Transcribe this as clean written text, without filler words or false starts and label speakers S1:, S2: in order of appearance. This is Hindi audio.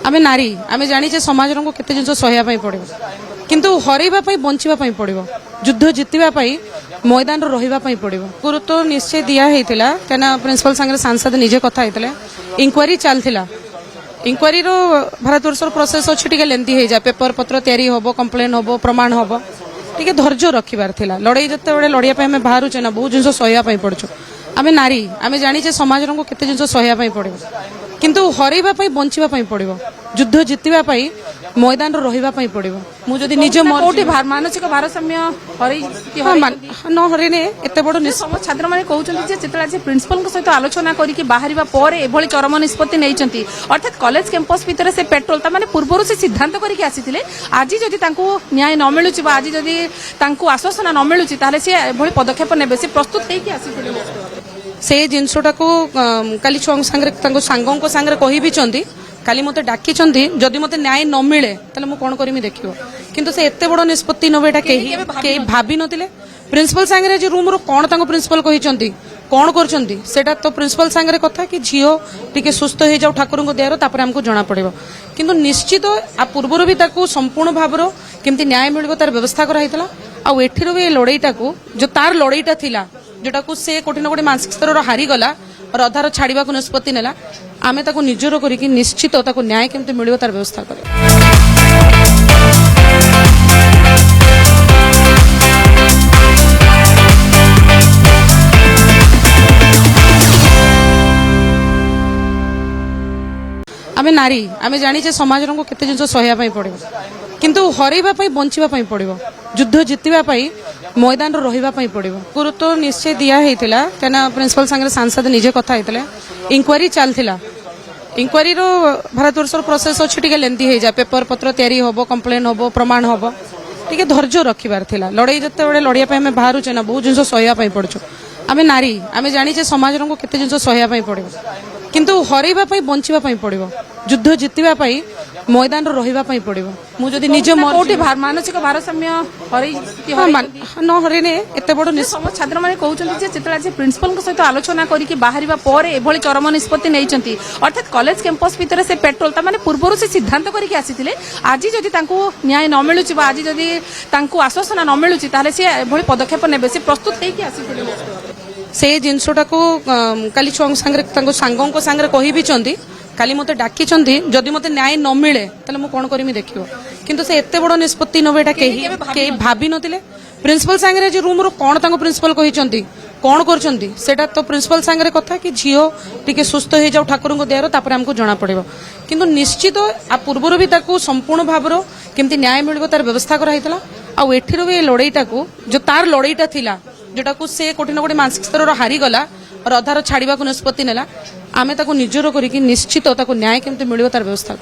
S1: आमे नारी आमे जानिचे समाज को केते जिंस सह्या पड़ो किंतु हरैबा बंचिबा पड़ो युद्ध जितवा मैदान रहिबा पड़ो गुरुत्व निश्चय दिया होता क्या प्रिंसिपल सांगे सांसद निजे कथा होते इंक्वारी चलता इंक्वारी भारतवर्ष प्रोसेस अच्छी टे लेंथी हो जाए पेपर पत्र तैयारी हम कंप्लेन हम प्रमाण हम टे धैर्य रखिबार थिला लड़ाई जिते बड़े लड़िया आम बाहर ना बहुत जिन सह्या पड़ो आमे नारी आमे जानिचे समाज को केते जिंस सह्या पड़ो किंतु हरैबा बंचिबा पड़ो युद्ध जितवा मैदान रहिबा पड़ो मुझे निज
S2: मानसिक भारसाम्य
S1: न हरने एत बड़
S2: छात्र मैंने कहते प्रिंसिपल सहित आलोचना करके बाहर पर चरम निष्पत्ति नहीं अर्थात कॉलेज कैंपस भितर से पेट्रोल तमाने पूर्व से सिद्धांत करके आसी आज जदि न्याय न मिलूँ आज जदि आश्वासन न मिलूँ सी पदक्षेप ने प्रस्तुत होती
S1: से जिनसटा को काली छुआ सांगों सांगे कही भी काली मते डाकी जदि मते न्याय न मिले ताले मु कोन करमी देखियो किंतु से एते बड़ निष्पत्ति नबेटा केही भाबी नथिले प्रिंसिपल सांगे जे रूम रो कोन तांको प्रिंसिपल कहिचंती कोन करचंती सेटा तो प्रिंसिपल सांगे कथा कि झियो टिके सुस्थ हो जाऊ ठाकुर को देरो तापर हमको जना पड़िबो किंतु निश्चित आ पूर्वरो भी ताको संपूर्ण भाबरो केमती न्याय मिलबो तार व्यवस्था करा हितला आ एठिरो भी लड़ाईटा को जो तार लड़ाईटा थिला जोटा को से कोठी न कोठी मानसिक स्तर हारी गला और अधार छाड़वा को निष्पत्ति नेला आमे ताको निजरो करिकि निश्चित ताको न्याय केमते मिलिबो तार व्यवस्था करे आमे नारी आमे जानिचे समाज को केते जिंस सह्या पड़ो किंतु हरैबा बंचिबा पड़ो युद्ध जितवा मैदान रहिबा पड़ो गुरुत्व निश्चय दिया होता क्या प्रिंसिपल सांगे सांसद निजे कथा होते इंक्वारी चलता इंक्वारी भारतवर्ष प्रोसेस अच्छी टे लेंथी हो जाए पेपर पत्र तैयारी हम कंप्लेन हम प्रमाण हम टे धैर्य रखिबार थिला लड़ाई जिते बड़े लड़िया आम बाहर ना बहुत जिन सह्या पड़ो आमे नारी आमे जानिचे समाज को केते जिंस सह्या पड़ो किंतु हरैबा बंचिबा पड़ो युद्ध जितवा मैदान रहिबा पड़ो मुझे निज
S2: मानसिक भारसाम्य
S1: न हरने एत बड़
S2: छात्र मैंने कहते प्रिंसिपल सहित आलोचना करके बाहर पर चरम निष्पत्ति नहीं अर्थात कॉलेज कैंपस भितर से पेट्रोल तमाने पूर्व से सिद्धांत करके आसी आज जदि न्याय न मिलूँ आज जदि आश्वासन न मिलूँ सी पदक्षेप ने प्रस्तुत होती आसी
S1: से जिनसटा को काली छुआ सांगों सांगे कही भी काली मते डाकी जदि मते न्याय न मिले ताले मु कोन करमी देखियो किंतु से एते बड़ निष्पत्ति नबेटा केही भाबी नथिले प्रिंसिपल सांगे जे रूम रो कोन तांको प्रिंसिपल कहिचंती कोन करचंती सेटा तो प्रिंसिपल सांगे कथा कि झियो टिके सुस्थ हो जाऊ ठाकुर को देरो तापर हमको जना पड़िबो किंतु निश्चित आ पूर्वरो भी ताको संपूर्ण भाबरो केमती न्याय मिलबो तार व्यवस्था करा हितला आ एठिरो भी लड़ाईटा को जो तार लड़ाईटा थिला जोटा को से कोठी न कोठी मानसिक स्तर हारी गला और अधार छाड़वा को निष्पत्ति नेला आमे ताको निजरो करिकि निश्चित ताको न्याय केमते मिलिबो तार व्यवस्था कर